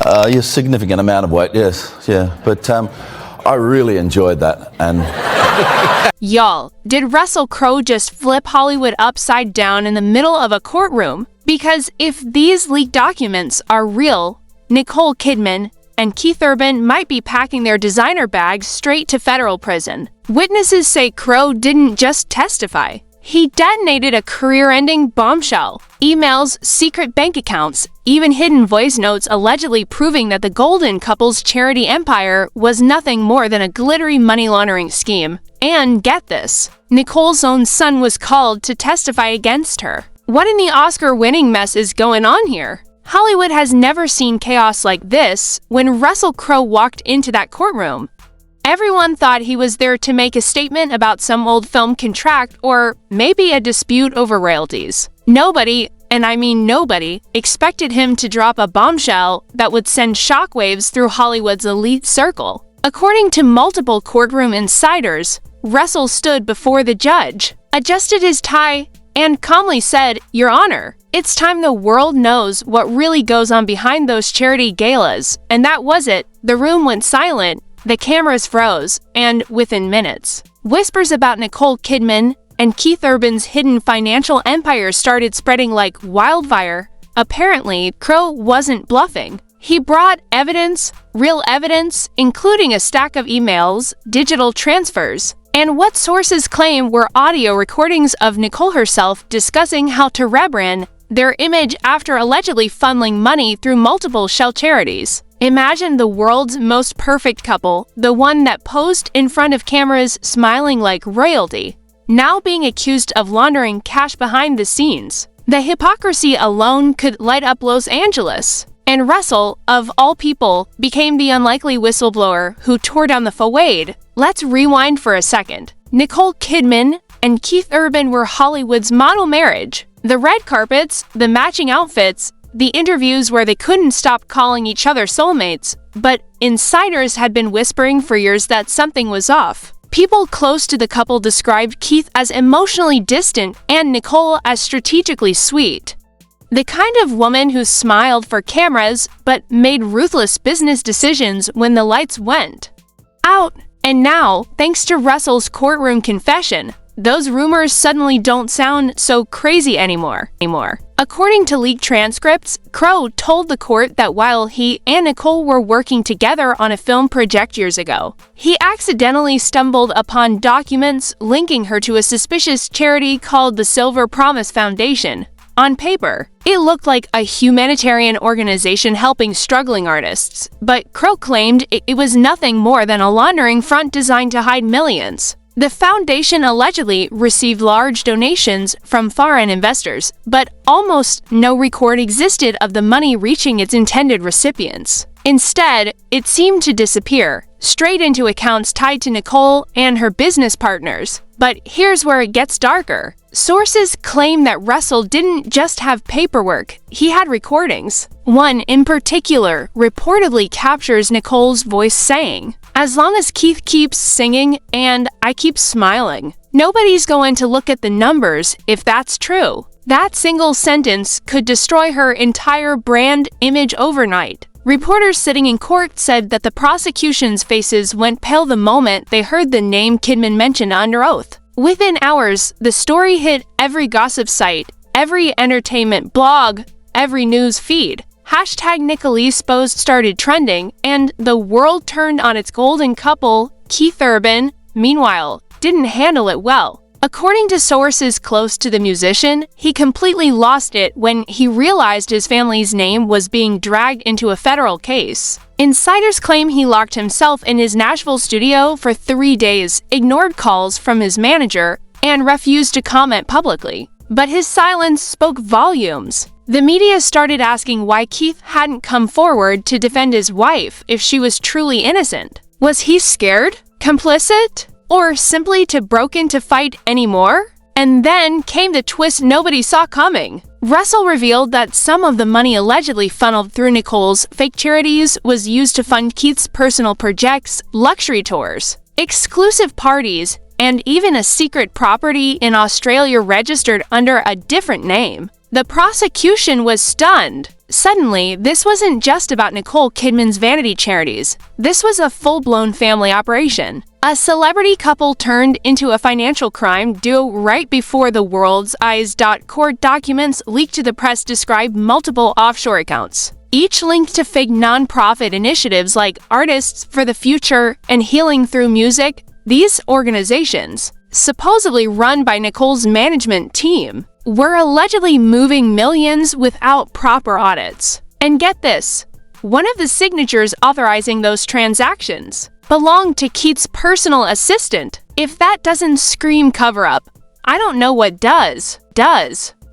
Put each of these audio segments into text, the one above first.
A significant amount of weight, yes, yeah. But I really enjoyed that. And Y'all, did Russell Crowe just flip Hollywood upside down in the middle of a courtroom? Because if these leaked documents are real, Nicole Kidman and Keith Urban might be packing their designer bags straight to federal prison. Witnesses say Crowe didn't just testify. He detonated a career-ending bombshell. Emails, secret bank accounts, even hidden voice notes allegedly proving that the Golden couple's charity empire was nothing more than a glittery money laundering scheme. And get this, Nicole's own son was called to testify against her. What in the Oscar-winning mess is going on here? Hollywood has never seen chaos like this. When Russell Crowe walked into that courtroom, everyone thought he was there to make a statement about some old film contract or maybe a dispute over royalties. Nobody, and I mean nobody, expected him to drop a bombshell that would send shockwaves through Hollywood's elite circle. According to multiple courtroom insiders, Russell stood before the judge, adjusted his tie, and calmly said, "Your Honor, it's time the world knows what really goes on behind those charity galas." And that was it. The room went silent. The cameras froze, and within minutes, whispers about Nicole Kidman and Keith Urban's hidden financial empire started spreading like wildfire. Apparently, Crowe wasn't bluffing. He brought evidence, real evidence, including a stack of emails, digital transfers, and what sources claim were audio recordings of Nicole herself discussing how to rebrand their image after allegedly funneling money through multiple shell charities. Imagine the world's most perfect couple, the one that posed in front of cameras smiling like royalty, now being accused of laundering cash behind the scenes. The hypocrisy alone could light up Los Angeles. And Russell, of all people, became the unlikely whistleblower who tore down the facade. Let's rewind for a second. Nicole Kidman and Keith Urban were Hollywood's model marriage. The red carpets, the matching outfits, the interviews where they couldn't stop calling each other soulmates, but insiders had been whispering for years that something was off. People close to the couple described Keith as emotionally distant and Nicole as strategically sweet. The kind of woman who smiled for cameras but made ruthless business decisions when the lights went out. And now, thanks to Russell's courtroom confession, those rumors suddenly don't sound so crazy anymore. According to leaked transcripts, Crowe told the court that while he and Nicole were working together on a film project years ago, he accidentally stumbled upon documents linking her to a suspicious charity called the Silver Promise Foundation. On paper, it looked like a humanitarian organization helping struggling artists, but Crowe claimed it was nothing more than a laundering front designed to hide millions. The foundation allegedly received large donations from foreign investors, but almost no record existed of the money reaching its intended recipients. Instead, it seemed to disappear, straight into accounts tied to Nicole and her business partners. But here's where it gets darker. Sources claim that Russell didn't just have paperwork, he had recordings. One in particular reportedly captures Nicole's voice saying, "As long as Keith keeps singing and I keep smiling, nobody's going to look at the numbers if that's true." That single sentence could destroy her entire brand image overnight. Reporters sitting in court said that the prosecution's faces went pale the moment they heard the name Kidman mentioned under oath. Within hours, the story hit every gossip site, every entertainment blog, every news feed. Hashtag Nicolese post started trending, and the world turned on its golden couple. Keith Urban, meanwhile, didn't handle it well. According to sources close to the musician, he completely lost it when he realized his family's name was being dragged into a federal case. Insiders claim he locked himself in his Nashville studio for 3 days, ignored calls from his manager, and refused to comment publicly. But his silence spoke volumes. The media started asking why Keith hadn't come forward to defend his wife if she was truly innocent. Was he scared? Complicit? Or simply too broken to fight anymore? And then came the twist nobody saw coming. Russell revealed that some of the money allegedly funneled through Nicole's fake charities was used to fund Keith's personal projects, luxury tours, exclusive parties, and even a secret property in Australia registered under a different name. The prosecution was stunned. Suddenly, this wasn't just about Nicole Kidman's vanity charities. This was a full-blown family operation. A celebrity couple turned into a financial crime duo right before the world's eyes. Court documents leaked to the press describe multiple offshore accounts, each linked to fake non-profit initiatives like Artists for the Future and Healing Through Music. These organizations, supposedly run by Nicole's management team, were allegedly moving millions without proper audits. And get this, one of the signatures authorizing those transactions belonged to Keith's personal assistant. If that doesn't scream cover-up, I don't know what does.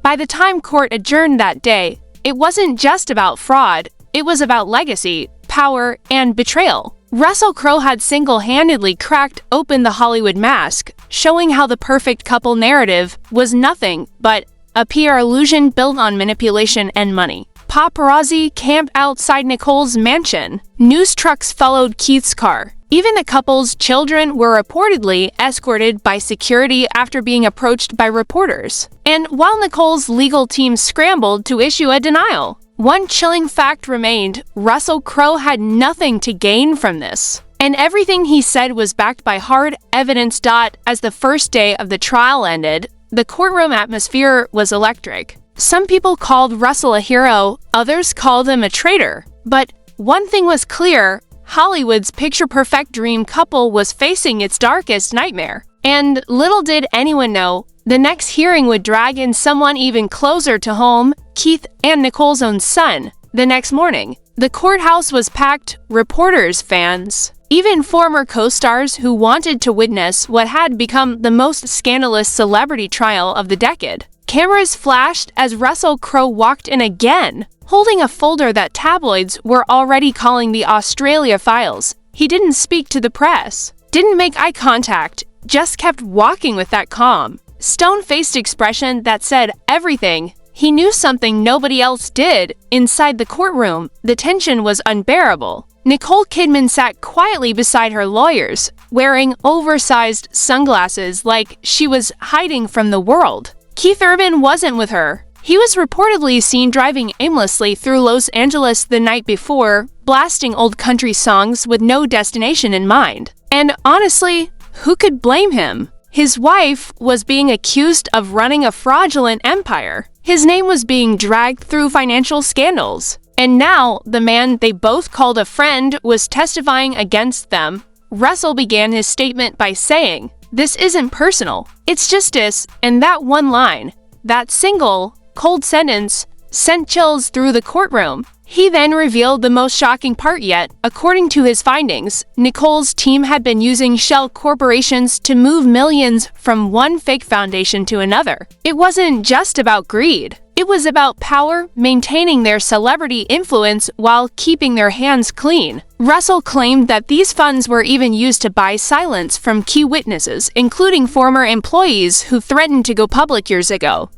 By the time court adjourned that day, it wasn't just about fraud, it was about legacy, power, and betrayal. Russell Crowe had single-handedly cracked open the Hollywood mask, showing how the perfect couple narrative was nothing but a PR illusion built on manipulation and money. Paparazzi camped outside Nicole's mansion. News trucks followed Keith's car. Even the couple's children were reportedly escorted by security after being approached by reporters. And while Nicole's legal team scrambled to issue a denial, one chilling fact remained: Russell Crowe had nothing to gain from this. And everything he said was backed by hard evidence. As the first day of the trial ended, the courtroom atmosphere was electric. Some people called Russell a hero, others called him a traitor. But one thing was clear: Hollywood's picture-perfect dream couple was facing its darkest nightmare. And little did anyone know, the next hearing would drag in someone even closer to home: Keith and Nicole's own son. The next morning, the courthouse was packed, reporters, fans, even former co-stars who wanted to witness what had become the most scandalous celebrity trial of the decade. Cameras flashed as Russell Crowe walked in again, holding a folder that tabloids were already calling the Australia Files. He didn't speak to the press, didn't make eye contact, just kept walking with that calm, stone-faced expression that said everything. He knew something nobody else did. Inside the courtroom, the tension was unbearable. Nicole Kidman sat quietly beside her lawyers, wearing oversized sunglasses like she was hiding from the world. Keith Urban wasn't with her. He was reportedly seen driving aimlessly through Los Angeles the night before, blasting old country songs with no destination in mind. And honestly, who could blame him? His wife was being accused of running a fraudulent empire. His name was being dragged through financial scandals. And now, the man they both called a friend was testifying against them. Russell began his statement by saying, "This isn't personal, it's justice," and that one line, that single, cold sentence, sent chills through the courtroom. He then revealed the most shocking part yet. According to his findings, Nicole's team had been using shell corporations to move millions from one fake foundation to another. It wasn't just about greed. It was about power, maintaining their celebrity influence while keeping their hands clean. Russell claimed that these funds were even used to buy silence from key witnesses, including former employees who threatened to go public years ago.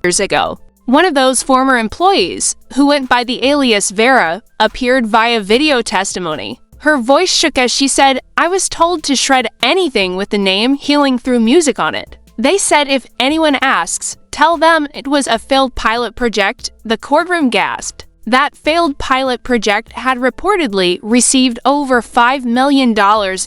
One of those former employees, who went by the alias Vera, appeared via video testimony. Her voice shook as she said, "I was told to shred anything with the name Healing Through Music on it. They said if anyone asks, tell them it was a failed pilot project." The courtroom gasped. That failed pilot project had reportedly received over $5 million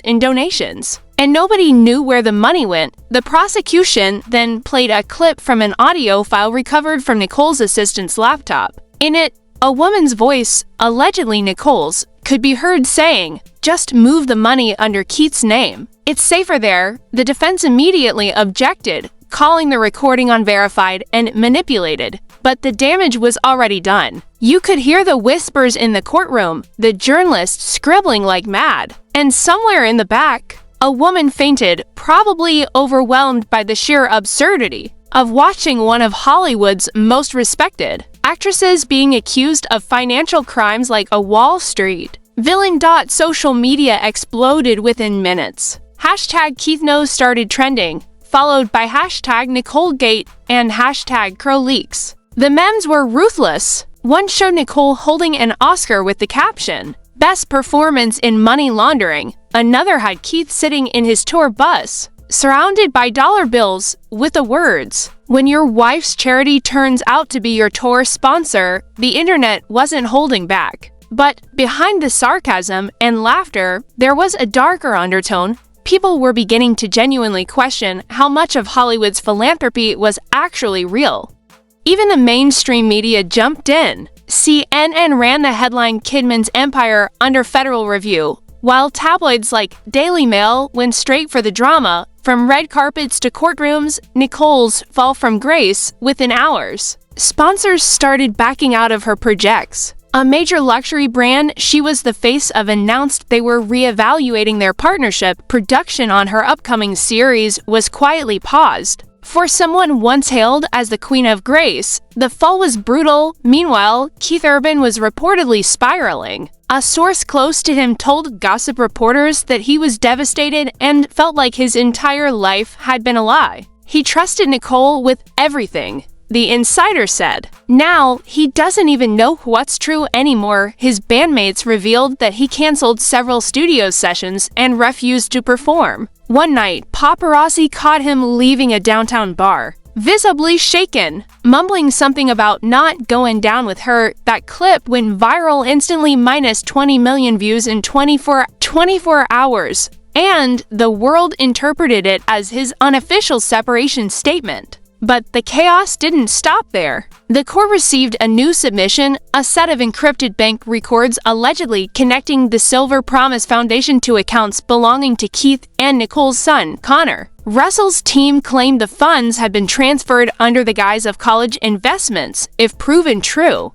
in donations, and nobody knew where the money went. The prosecution then played a clip from an audio file recovered from Nicole's assistant's laptop. In it, a woman's voice, allegedly Nicole's, could be heard saying, "Just move the money under Keith's name. It's safer there." The defense immediately objected, calling the recording unverified and manipulated. But the damage was already done. You could hear the whispers in the courtroom, the journalist scribbling like mad. And somewhere in the back, a woman fainted, probably overwhelmed by the sheer absurdity of watching one of Hollywood's most respected actresses being accused of financial crimes like a Wall Street villain. Social media exploded within minutes. Hashtag KeithKnows started trending, followed by hashtag NicoleGate and hashtag CroweLeaks. The memes were ruthless. One showed Nicole holding an Oscar with the caption, "Best Performance in Money Laundering." Another had Keith sitting in his tour bus, surrounded by dollar bills with the words, "When your wife's charity turns out to be your tour sponsor," the internet wasn't holding back. But behind the sarcasm and laughter, there was a darker undertone. People were beginning to genuinely question how much of Hollywood's philanthropy was actually real. Even the mainstream media jumped in. CNN ran the headline "Kidman's Empire under federal review," while tabloids like Daily Mail went straight for the drama. From red carpets to courtrooms, Nicole's fall from grace within hours. Sponsors started backing out of her projects. A major luxury brand she was the face of announced they were reevaluating their partnership. Production on her upcoming series was quietly paused. For someone once hailed as the Queen of Grace, the fall was brutal. Meanwhile, Keith Urban was reportedly spiraling. A source close to him told gossip reporters that he was devastated and felt like his entire life had been a lie. He trusted Nicole with everything, the insider said. Now, he doesn't even know what's true anymore. His bandmates revealed that he canceled several studio sessions and refused to perform. One night, paparazzi caught him leaving a downtown bar, visibly shaken, mumbling something about not going down with her. That clip went viral instantly, minus 20 million views in 24 hours, and the world interpreted it as his unofficial separation statement. But the chaos didn't stop there. The court received a new submission, a set of encrypted bank records allegedly connecting the Silver Promise Foundation to accounts belonging to Keith and Nicole's son, Connor. Russell's team claimed the funds had been transferred under the guise of college investments, if proven true.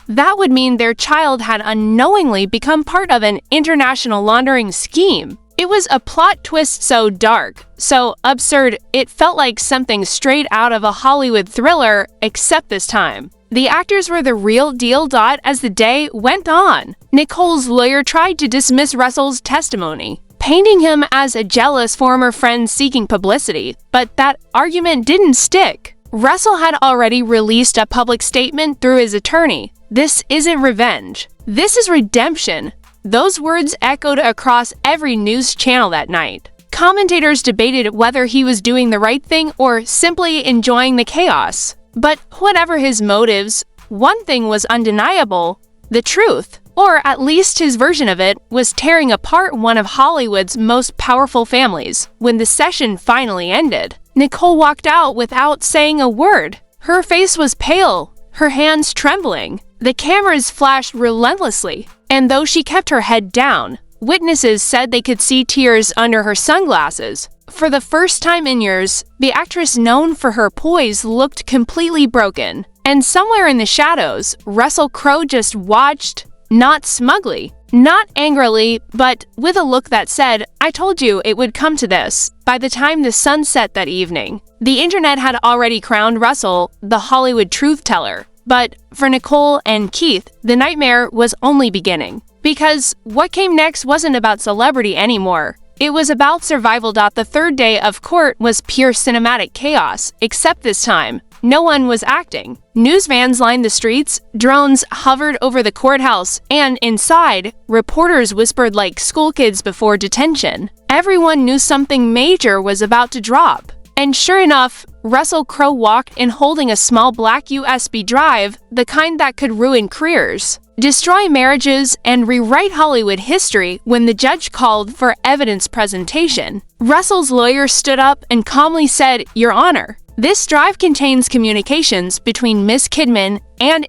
That would mean their child had unknowingly become part of an international laundering scheme. It was a plot twist so dark, so absurd, it felt like something straight out of a Hollywood thriller, except this time the actors were the real deal. As the day went on, Nicole's lawyer tried to dismiss Russell's testimony, painting him as a jealous former friend seeking publicity, but that argument didn't stick. Russell had already released a public statement through his attorney. "This isn't revenge. This is redemption." Those words echoed across every news channel that night. Commentators debated whether he was doing the right thing or simply enjoying the chaos. But whatever his motives, one thing was undeniable: the truth, or at least his version of it, was tearing apart one of Hollywood's most powerful families. When the session finally ended, Nicole walked out without saying a word. Her face was pale, her hands trembling. The cameras flashed relentlessly, and though she kept her head down, witnesses said they could see tears under her sunglasses. For the first time in years, the actress known for her poise looked completely broken. And somewhere in the shadows, Russell Crowe just watched, not smugly, not angrily, but with a look that said, "I told you it would come to this." By the time the sun set that evening, the internet had already crowned Russell the Hollywood truth teller. But for Nicole and Keith, the nightmare was only beginning. Because what came next wasn't about celebrity anymore. It was about survival. The third day of court was pure cinematic chaos, except this time, no one was acting. News vans lined the streets, drones hovered over the courthouse, and inside, reporters whispered like school kids before detention. Everyone knew something major was about to drop. And sure enough, Russell Crowe walked in holding a small black USB drive, the kind that could ruin careers, destroy marriages, and rewrite Hollywood history. When the judge called for evidence presentation, Russell's lawyer stood up and calmly said, "Your Honor, this drive contains communications between Miss Kidman and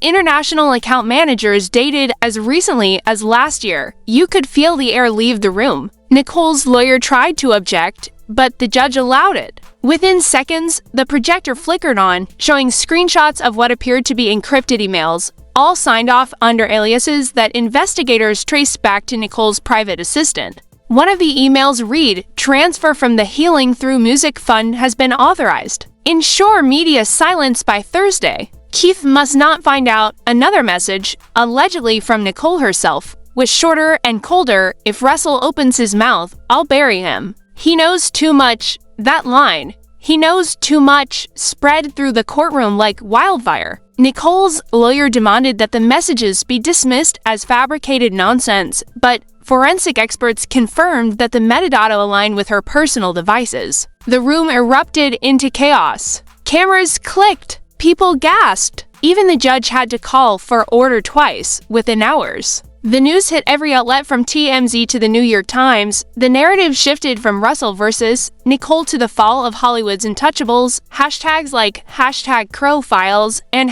international account managers dated as recently as last year. You could feel the air leave the room." Nicole's lawyer tried to object, but the judge allowed it. Within seconds, the projector flickered on, showing screenshots of what appeared to be encrypted emails, all signed off under aliases that investigators traced back to Nicole's private assistant. One of the emails read, "Transfer from the Healing Through Music Fund has been authorized. Ensure media silence by Thursday. Keith must not find out." Another message, allegedly from Nicole herself, was shorter and colder. "If Russell opens his mouth, I'll bury him. He knows too much." That line, "he knows too much," spread through the courtroom like wildfire. Nicole's lawyer demanded that the messages be dismissed as fabricated nonsense, but forensic experts confirmed that the metadata aligned with her personal devices. The room erupted into chaos. Cameras clicked. People gasped. Even the judge had to call for order twice, within hours. The news hit every outlet from TMZ to the New York Times. The narrative shifted from Russell versus Nicole to the fall of Hollywood's untouchables. Hashtags like #Crowe Files and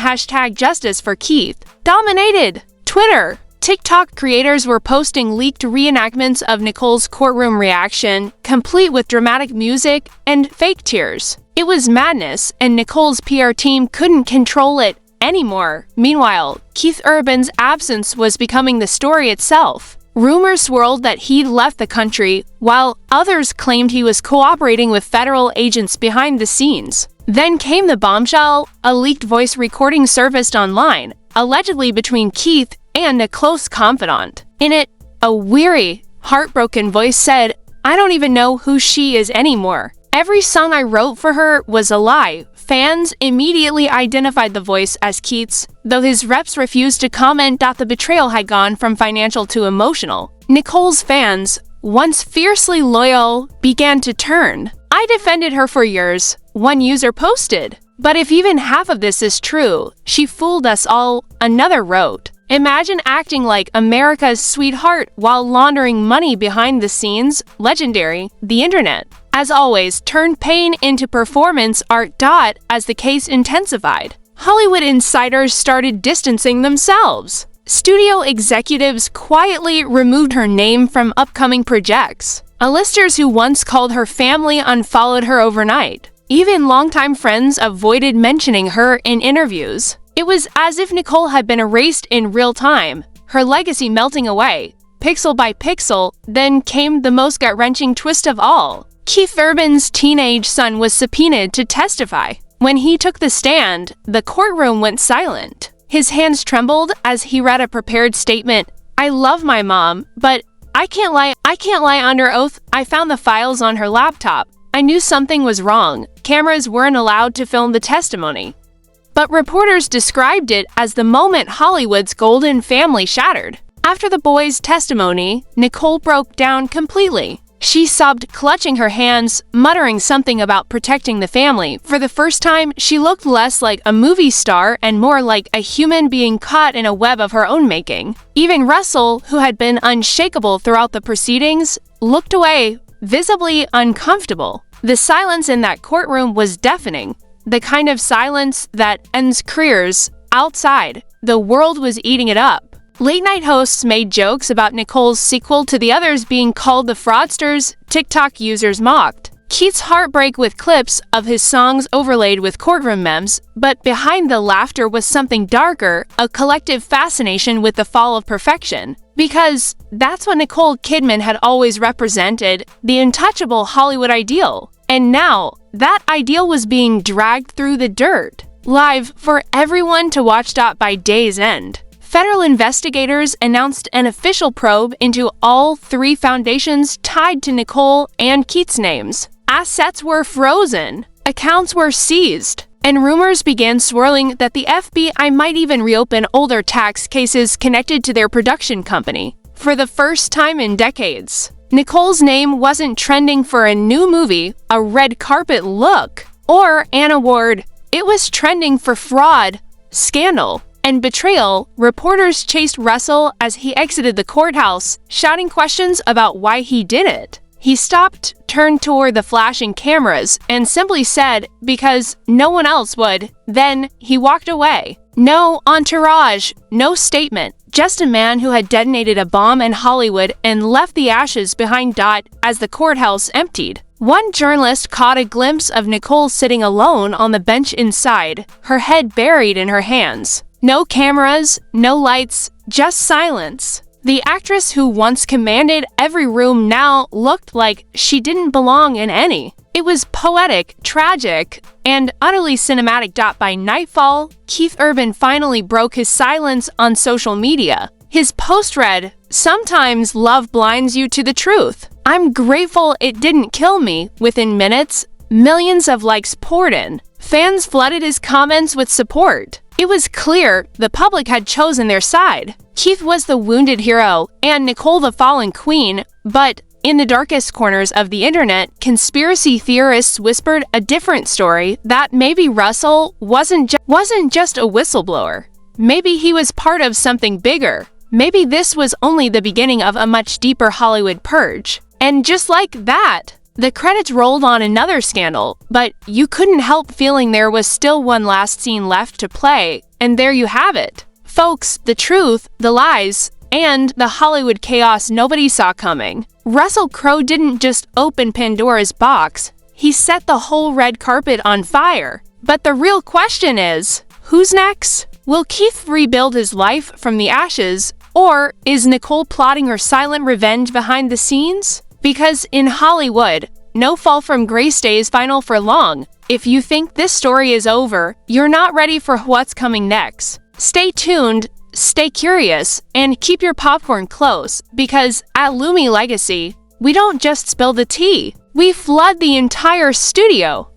#Justice for Keith dominated Twitter. TikTok creators were posting leaked reenactments of Nicole's courtroom reaction, complete with dramatic music and fake tears. It was madness, and Nicole's PR team couldn't control it anymore. Meanwhile, Keith Urban's absence was becoming the story itself. Rumors swirled that he'd left the country, while others claimed he was cooperating with federal agents behind the scenes. Then came the bombshell. A leaked voice recording surfaced online, allegedly between Keith and a close confidant. In it, a weary, heartbroken voice said, "I don't even know who she is anymore. Every song I wrote for her was a lie." Fans immediately identified the voice as Keith's, though his reps refused to comment that the betrayal had gone from financial to emotional. Nicole's fans, once fiercely loyal, began to turn. "I defended her for years," one user posted. "But if even half of this is true, she fooled us all," another wrote. "Imagine acting like America's sweetheart while laundering money behind the scenes." Legendary. The internet, as always, turned pain into performance art. As the case intensified, Hollywood insiders started distancing themselves. Studio executives quietly removed her name from upcoming projects. A-listers who once called her family unfollowed her overnight. Even longtime friends avoided mentioning her in interviews. It was as if Nicole had been erased in real time, her legacy melting away, pixel by pixel. Then came the most gut-wrenching twist of all. Keith Urban's teenage son was subpoenaed to testify. When he took the stand, the courtroom went silent. His hands trembled as he read a prepared statement. "I love my mom, but I can't lie under oath. I found the files on her laptop. I knew something was wrong." Cameras weren't allowed to film the testimony, but reporters described it as the moment Hollywood's golden family shattered. After the boy's testimony, Nicole broke down completely. She sobbed, clutching her hands, muttering something about protecting the family. For the first time, she looked less like a movie star and more like a human being caught in a web of her own making. Even Russell, who had been unshakable throughout the proceedings, looked away, visibly uncomfortable. The silence in that courtroom was deafening, the kind of silence that ends careers. Outside, the world was eating it up. Late-night hosts made jokes about Nicole's sequel to the others being called the fraudsters. TikTok users mocked Keith's heartbreak with clips of his songs overlaid with courtroom memes, but behind the laughter was something darker, a collective fascination with the fall of perfection. Because that's what Nicole Kidman had always represented, the untouchable Hollywood ideal. And now, that ideal was being dragged through the dirt, live for everyone to watch. By day's end, federal investigators announced an official probe into all three foundations tied to Nicole and Keith's names. Assets were frozen, accounts were seized, and rumors began swirling that the FBI might even reopen older tax cases connected to their production company. For the first time in decades, Nicole's name wasn't trending for a new movie, a red carpet look, or an award. It was trending for fraud, scandal, and betrayal. Reporters chased Russell as he exited the courthouse, shouting questions about why he did it. He stopped, turned toward the flashing cameras, and simply said, "Because no one else would." Then he walked away. No entourage, no statement, just a man who had detonated a bomb in Hollywood and left the ashes behind. As the courthouse emptied, one journalist caught a glimpse of Nicole sitting alone on the bench inside, her head buried in her hands. No cameras, no lights, just silence. The actress who once commanded every room now looked like she didn't belong in any. It was poetic, tragic, and utterly cinematic. By nightfall, Keith Urban finally broke his silence on social media. His post read, "Sometimes love blinds you to the truth. I'm grateful it didn't kill me." Within minutes, millions of likes poured in. Fans flooded his comments with support. It was clear the public had chosen their side. Keith was the wounded hero and Nicole the fallen queen, but in the darkest corners of the internet, conspiracy theorists whispered a different story, that maybe Russell wasn't just a whistleblower. Maybe he was part of something bigger. Maybe this was only the beginning of a much deeper Hollywood purge. And just like that, the credits rolled on another scandal, but you couldn't help feeling there was still one last scene left to play, and there you have it. Folks, the truth, the lies, and the Hollywood chaos nobody saw coming. Russell Crowe didn't just open Pandora's box, he set the whole red carpet on fire. But the real question is, who's next? Will Keith rebuild his life from the ashes, or is Nicole plotting her silent revenge behind the scenes? Because in Hollywood, no fall from grace stays final for long. If you think this story is over, you're not ready for what's coming next. Stay tuned, stay curious, and keep your popcorn close, because at Lumi Legacy, we don't just spill the tea, we flood the entire studio.